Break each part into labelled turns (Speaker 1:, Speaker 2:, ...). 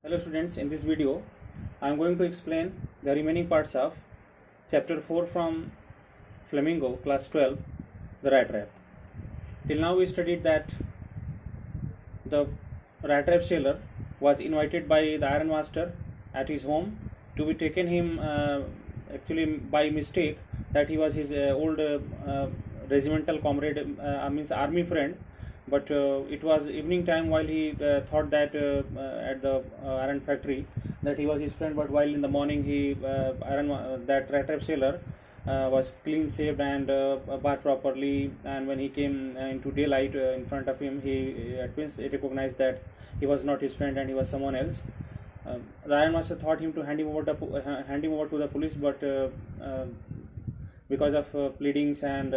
Speaker 1: Hello students, in this video I am going to explain the remaining parts of chapter 4 from Flamingo class 12, the rat trap. Till now we studied that the rat trap sailor was invited by the iron master at his home to be taken him actually by mistake that he was his old regimental comrade, means army friend, but it was evening time while he thought that at the iron factory that he was his friend, but while in the morning he that rat trap sailor was clean shaved and bathed properly, and when he came into daylight in front of him, he at once recognized that he was not his friend and he was someone else. The iron master thought him to hand him over to the police, but because of pleadings and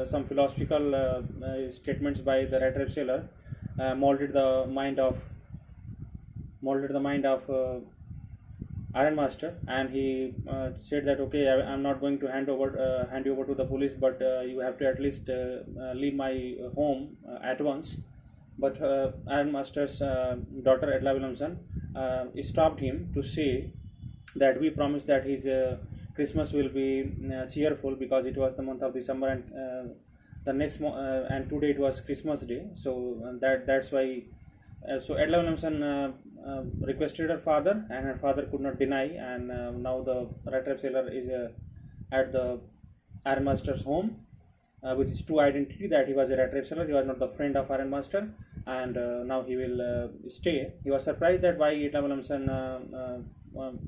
Speaker 1: some philosophical statements by the rat trap sailor, molded the mind of Iron Master, and he said that okay, I'm not going to hand you over to the police, but you have to at least leave my home at once. But Iron Master's daughter Edla Williamson stopped him to say that we promise that his Christmas will be cheerful, because it was the month of December, and and today it was Christmas Day, so that's why. So Edla Williamson requested her father, and her father could not deny, and now the rat trap sailor is at the Iron Master's home with his true identity, that he was a rat trap sailor, he was not the friend of Iron Master, and now he will stay. He was surprised that why Edla Williamson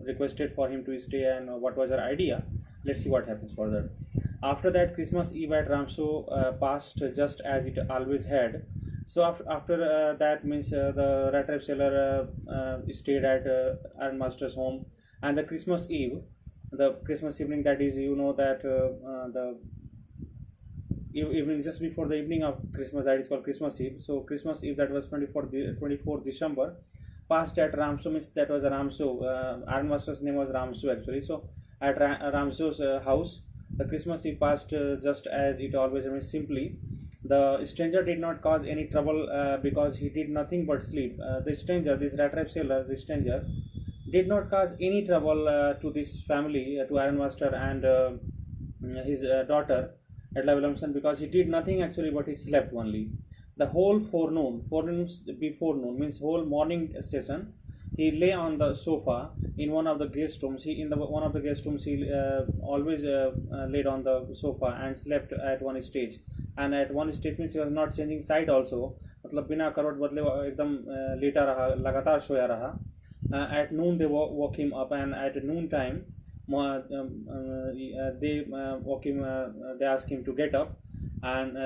Speaker 1: requested for him to stay, and what was her idea. Let's see what happens further. After that, Christmas Eve at Ramso passed just as it always had. So after that means the rat trap sailor stayed at Iron Master's home, and the Christmas Eve, the Christmas evening, that is, you know that the evening just before the evening of Christmas, that is called Christmas Eve. So Christmas Eve, that was 24th December, passed at Ramso, means that was a Ramso. Iron Master's name was Ramso actually. So at Ramso's house, the Christmas Eve passed just as it always, means simply. The stranger did not cause any trouble because he did nothing but sleep. The stranger, this rat trap sailor, the stranger, did not cause any trouble to this family, to Iron Master and his daughter, Edla Williamson, because he did nothing actually, but he slept only. The whole forenoon before noon, means whole morning session, he lay on the sofa in one of the guest rooms. One of the guest rooms, he always laid on the sofa and slept at one stage. And at one stage means he was not changing side also, मतलब बिना करवट बदले एकदम लेटा रहा, लगातार सोया रहा. At noon they woke him up, and at noon time they woke him. They asked him to get up, and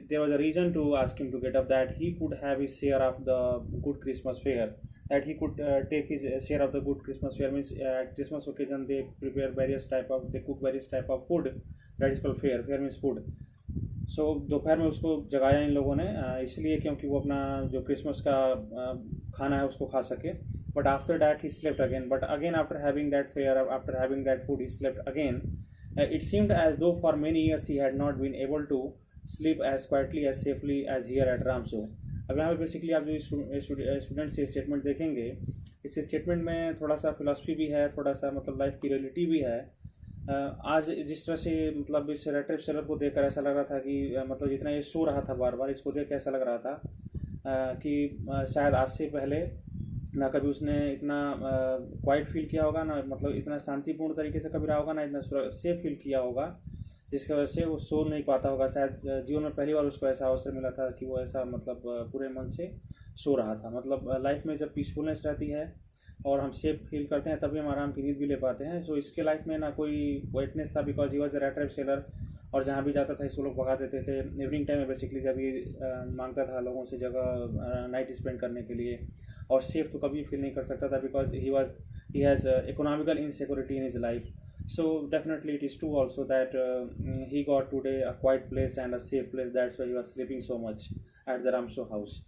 Speaker 1: there was a reason to ask him to get up, that he could have his share of the good Christmas fare, that he could take his share of the good Christmas fare. Means at Christmas occasion they cook various type of food, that is called fare. Fare means food. सो दोपहर में उसको जगाया इन लोगों ने, इसलिए क्योंकि वो अपना जो क्रिसमस का खाना है उसको खा सके. But after that he slept again, but again after having that fare, after having that food, he slept again. It seemed as though for many years he had not been able to sleep as quietly as safely as here at Ramso. अब यहाँ पे basically आप जो student से statement देखेंगे, इस statement में थोड़ा सा फिलॉसफी भी है, थोड़ा सा मतलब लाइफ की रियलिटी भी है. आज जिस तरह से मतलब इस rat trap sailor को देखकर ऐसा लग रहा था कि मतलब जितना ये सो रहा था बार बार, इसको देख के ऐसा लग रहा था कि शायद आज से पहले ना कभी उसने इतना क्वाइट फील किया होगा, ना मतलब इतना शांतिपूर्ण तरीके से कभी रहा होगा, ना इतना सेफ फील किया होगा, जिसकी वजह से वो सो नहीं पाता होगा. शायद जीवन में पहली बार उसको ऐसा अवसर मिला था कि वो ऐसा मतलब पूरे मन से सो रहा था. मतलब लाइफ में जब पीसफुलनेस रहती है और हम सेफ फील करते हैं, तभी हम आराम की नींद भी ले पाते हैं. सो इसके लाइफ में ना कोई वेटनेस था, because he was rat trap sailor, और जहाँ भी जाता था इसको लोग भगा देते थे. इवनिंग टाइम में बेसिकली जब ये मांगता था लोगों से जगह नाइट स्पेंड करने के लिए, और सेफ तो कभी फील नहीं कर सकता था, because he has economical insecurity in his life. So definitely it is true also that he got today a quiet place and a safe place. That's why he was sleeping so much at the Ramso house.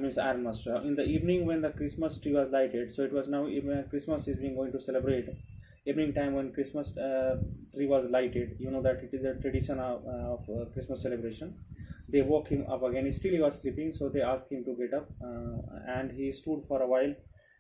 Speaker 1: Means Iron Master. In the evening when the Christmas tree was lighted, so it was now Christmas is being going to celebrate. Evening time when Christmas tree was lighted, you know that it is a tradition of Christmas celebration. They woke him up again. Still he was sleeping, so they asked him to get up, and he stood for a while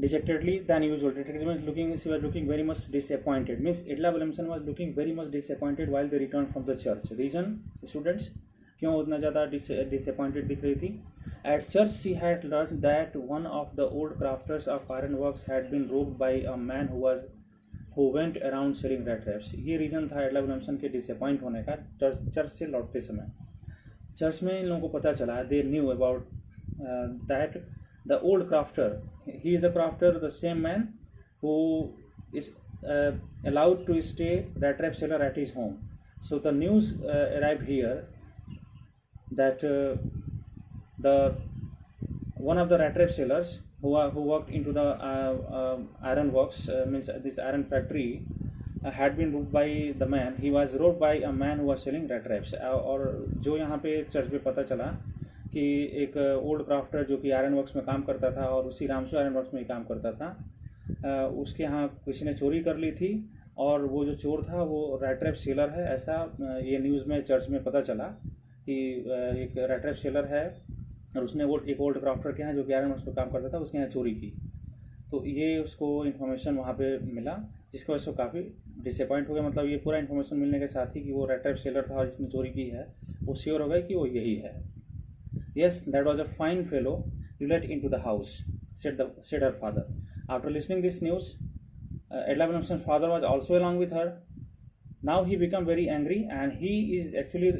Speaker 1: dejectedly than usual. Dejectedly means she was looking very much disappointed. Means Edla Williamson was looking very much disappointed while they returned from the church. Reason, students, क्यों उतना ज़्यादा disappointed दिख रही थी? At church, she had learned that one of the old crafters of ironworks had been robbed by a man who went around selling rat traps. ये reason था एडला Williamson के disappoint होने का चर्च से लौटते समय. चर्च में इन लोगों को पता चला, they knew about that the old crafter, he is the crafter, the same man who is allowed to stay rat trap seller at his home. So the news arrived here that the one of the rat trap sellers who worked into the iron works, means this iron factory, had been robbed by the man. He was robbed by a man who was selling rat traps. और जो यहाँ पे church पे पता चला कि एक old crafter जो कि आयरन वर्क्स में काम करता था और उसी रामसो आयरन वर्क्स में ही काम करता था, उसके यहाँ किसी ने चोरी कर ली थी और वो जो चोर था वो रैट ट्रैप सेलर है, ऐसा ये न्यूज़ में चर्च में पता चला कि एक रैट ट्रैप सेलर है और उसने वो एक ओल्ड क्राफ्टर के यहाँ जो कि आयरन वर्क्स में काम करता था उसके यहाँ चोरी की. तो ये उसको इन्फॉर्मेशन वहाँ पे मिला जिसकी वजह से वो काफ़ी डिसअपॉइंट हो गया. मतलब ये पूरा इन्फॉर्मेशन मिलने के साथ ही कि वो रैट ट्रैप सेलर था और जिसने चोरी की है वो श्योर हो गए कि वो यही है. Yes, that was a fine fellow you let into the house, said her father. After listening this news, Edla Williamson's father was also along with her. Now he became very angry and he is actually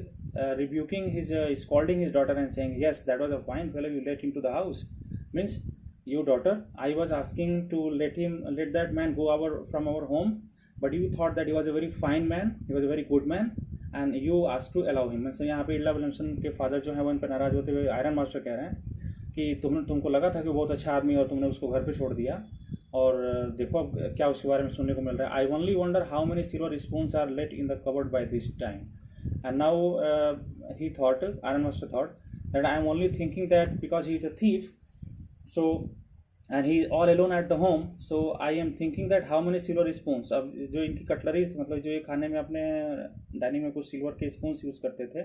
Speaker 1: rebuking scolding his daughter and saying, yes, that was a fine fellow you let into the house. Means, you daughter, I was asking to let that man go from our home, but you thought that he was a very fine man, he was a very good man, and you asked to allow him. मतलब यहाँ पे एडला Williamson के father जो है वो इन पर नाराज होते हुए आयरन मास्टर कह रहे हैं कि तुमको लगा था कि वो बहुत अच्छा आदमी और तुमने उसको घर पे छोड़ दिया और देखो अब क्या उसके बारे में सुनने को मिल रहा है. I only wonder how many silver spoons are let in the cupboard by this time. And now he thought, iron master thought that I am only thinking that because he is a thief, so and he is all alone at the home, so I am thinking that how many silver spoons. अब जो इनकी cutleries, मतलब जो ये खाने में अपने dining में कुछ सिल्वर के स्पून्स यूज़ करते थे,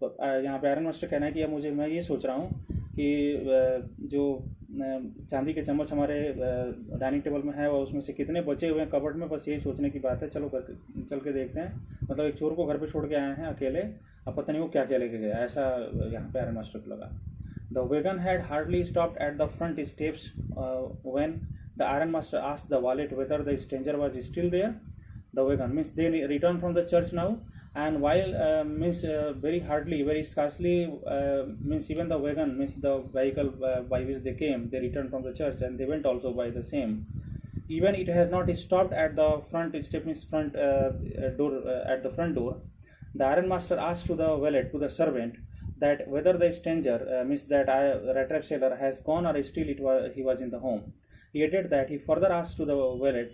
Speaker 1: तो यहाँ पे आयरन मास्टर कहना है कि मैं ये सोच रहा हूँ कि जो चांदी के चम्मच हमारे डाइनिंग टेबल में है और उसमें से कितने बचे हुए हैं कबर्ड में, बस यही सोचने की बात है. चल के देखते हैं. मतलब एक चोर को घर पे छोड़ के आए हैं अकेले, अब पता नहीं वो क्या क्या लेके गया, ऐसा यहाँ पे आयरन मास्टर को लगा. The wagon had hardly stopped at the front steps when the iron master asked the valet whether the stranger was still there. The wagon means they returned from the church now, and while very hardly, very scarcely, means even the wagon, means the vehicle by which they came, they returned from the church and they went also by the same. Even it has not stopped at the front step, means front door, at the front door. The iron master asked to the valet, to the servant, that whether the stranger, means that rat trap seller, has gone or still he was in the home. He added that he further asked to the valet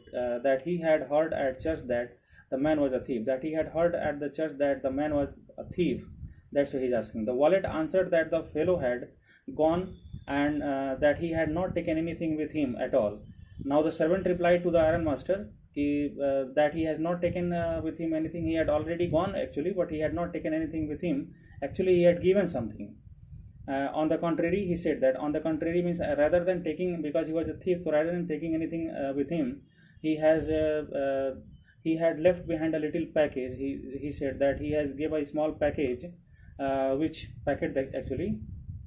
Speaker 1: that he had heard at church that the man was a thief. That he had heard at the church that the man was a thief. That's what he's asking. The valet answered that the fellow had gone and that he had not taken anything with him at all. Now the servant replied to the iron master that he has not taken with him anything. He had already gone actually, but he had not taken anything with him. Actually, he had given something. On the contrary, he said that on the contrary means rather than taking, because he was a thief, so rather than taking anything with him, he had left behind a little package. He said that he has gave a small package, which packet that actually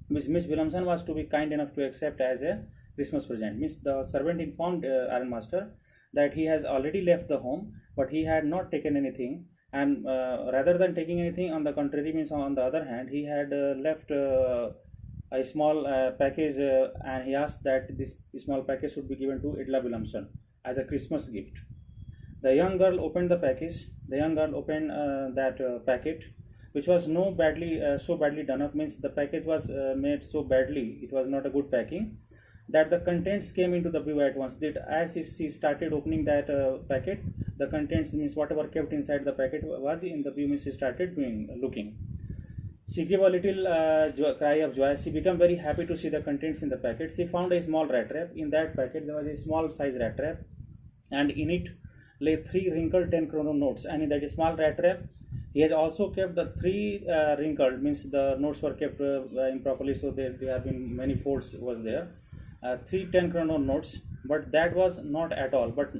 Speaker 1: Miss Williamson was to be kind enough to accept as a Christmas present. Miss the servant informed Iron Master that he has already left the home, but he had not taken anything, and rather than taking anything, on the contrary means on the other hand, he had left a small package, and he asked that this small package should be given to Edla Williamson as a Christmas gift. The young girl opened the package. The young girl opened that packet, which was so badly done up, means the package was made so badly, it was not a good packing, that the contents came into the view at once. That as she started opening that packet, the contents, means whatever kept inside the packet was in the view, means she started looking. She gave a little cry of joy. She became very happy to see the contents in the packet. She found a small rat trap. In that packet there was a small size rat trap, and in it lay 3 wrinkled 10 kroner notes. And in that small rat trap, he has also kept the 3 wrinkled, means the notes were kept improperly, so there have been many folds was there. 3 10 kroner notes, but that was not at all. But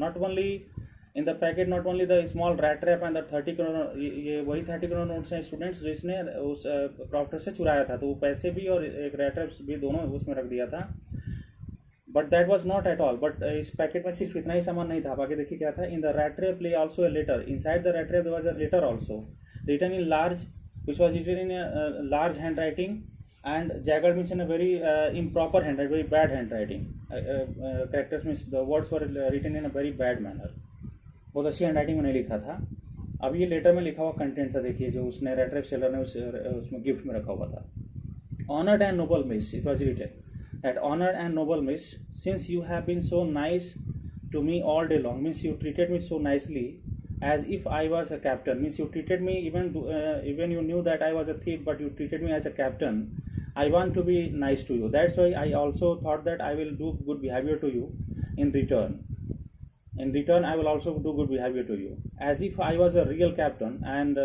Speaker 1: not only in the packet, not only the small rat trap and the 30 crore, ये वही 30 crore notes हैं students जो इसने उस Procter से चुराया था, तो वो पैसे भी और एक रैट ट्रैप भी दोनों उसमें रख दिया था. But that was not at all. But इस पैकेट में सिर्फ इतना ही सामान नहीं था. आगे देखिए क्या था. In the rat trap lay also a letter. Inside the rat trap there was a letter also written in large, which was written in a large handwriting, and jagged means in a very improper handwriting, very bad handwriting. Characters means the words were written in a very bad manner. बहुत अच्छी handwriting में नहीं लिखा था. अब ये letter में लिखा हुआ कंटेंट था, देखिए जो उसने रैट ट्रैप सेलर ने उसमें गिफ्ट में रखा हुआ था. Honoured and noble miss, it was written that honored and noble miss, since you have been so nice to me all day long, means you treated me so nicely as if I was a captain, means you treated me even you knew that I was a thief, but you treated me as a captain. I want to be nice to you. That's why I also thought that I will do good behavior to you in return. In return, I will also do good behavior to you, as if I was a real captain, and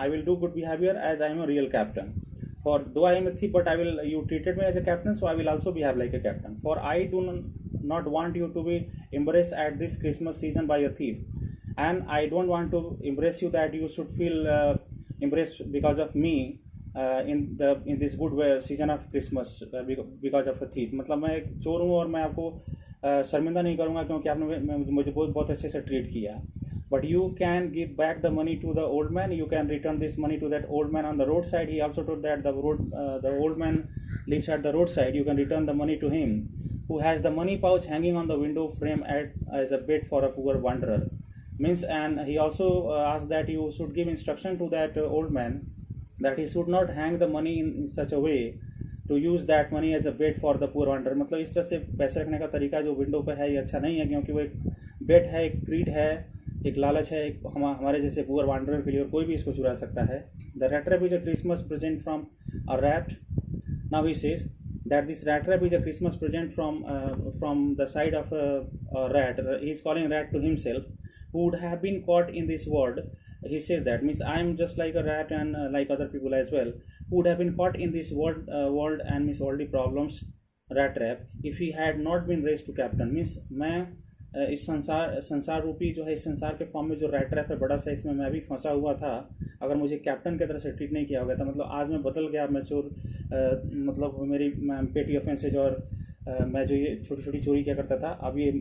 Speaker 1: I will do good behavior as I am a real captain. For though I am a thief, but you treated me as a captain, so I will also behave like a captain. For I do not want you to be embarrassed at this Christmas season by a thief, and I don't want to embrace you that you should feel embraced because of me in this good season of Christmas because of a thief. मतलब मैं एक चोर हूँ और मैं आपको शर्मिंदा नहीं करूँगा क्योंकि आपने मुझे बहुत अच्छे से ट्रीट किया. But you can give back the money to the old man. You can return this money to that old man on the roadside. He also told that the old man lives at the roadside. You can return the money to him, who has the money pouch hanging on the window frame as a bait for a poor wanderer. Means, and he also asked that you should give instruction to that old man that he should not hang the money in such a way to use that money as a bait for the poor wanderer. मतलब इस तरह से पैसे रखने का तरीका जो window पे है ये अच्छा नहीं है, क्योंकि वो एक बेट है, एक क्रीड है, एक लालच है, एक हमारे जैसे पुअर वांडरर के लिए, और कोई भी इसको चुरा सकता है. The rat trap is a Christmas present from a rat. Now he says that this rat trap is a Christmas present from the side of a rat. He is calling rat to himself, who would have been caught in this world. He says that means I am just like a rat and like other people as well, who would have been caught in this world and miss all the problems. Rat trap. If he had not been raised to captain, means मैं इस संसार रूपी जो है, इस संसार के form में जो रैट ट्रैप है बड़ा सा, इसमें मैं भी फंसा हुआ था. अगर मुझे कैप्टन की तरह से ट्रीट नहीं किया हो गया था, मतलब आज मैं बदल गया, मैं चोर, मतलब मेरी पेटी ऑफेंसेज और मैं जो ये छोटी छोटी चोरी किया करता था, अब ये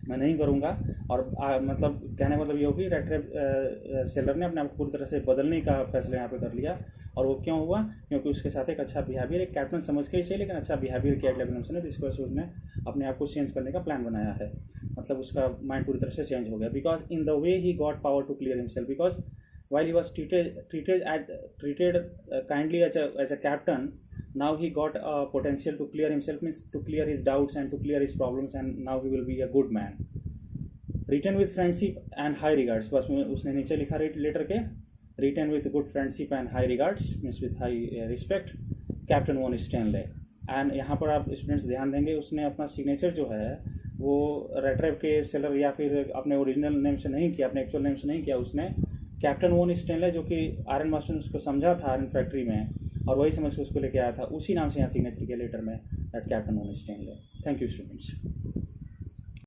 Speaker 1: मैं नहीं करूँगा. और मतलब कहने का मतलब ये हो कि रैट ट्रैप सेलर ने अपने आप को पूरी तरह से बदलने का फैसला यहाँ पे कर लिया. और वो क्यों हुआ? क्योंकि उसके साथ एक अच्छा बिहेवियर, एक कैप्टन समझ के ही सही लेकिन अच्छा बिहेवियर किया अगले विलियमसन ने, जिसकी वजह से उसने अपने आप को चेंज करने का प्लान बनाया है. मतलब उसका माइंड पूरी तरह से चेंज हो गया. Because in the way he got power to clear himself, because while he was treated kindly as a captain, now he got potential to clear himself, means to clear his doubts and to clear his problems, and now he will be a good man. Written with friendship and high regards, बस उसने नीचे लिखा letter के, written with good friendship and high regards, means with high respect, captain Von Stanley. And यहाँ पर आप students ध्यान देंगे, उसने अपना सिग्नेचर जो है वो रैट ट्रैप के सेलर या फिर अपने ओरिजिनल नेम से नहीं किया, अपने एक्चुअल नेम से नहीं किया, उसने कैप्टन वॉन स्टैनले जो कि आयरन मास्टर ने उसको समझा था आयरन फैक्ट्री में और वही समझ के उसको लेके आया था, उसी नाम से यहाँ सिग्नेचर किया लेटर में, that captain Von Stanley. Thank you students.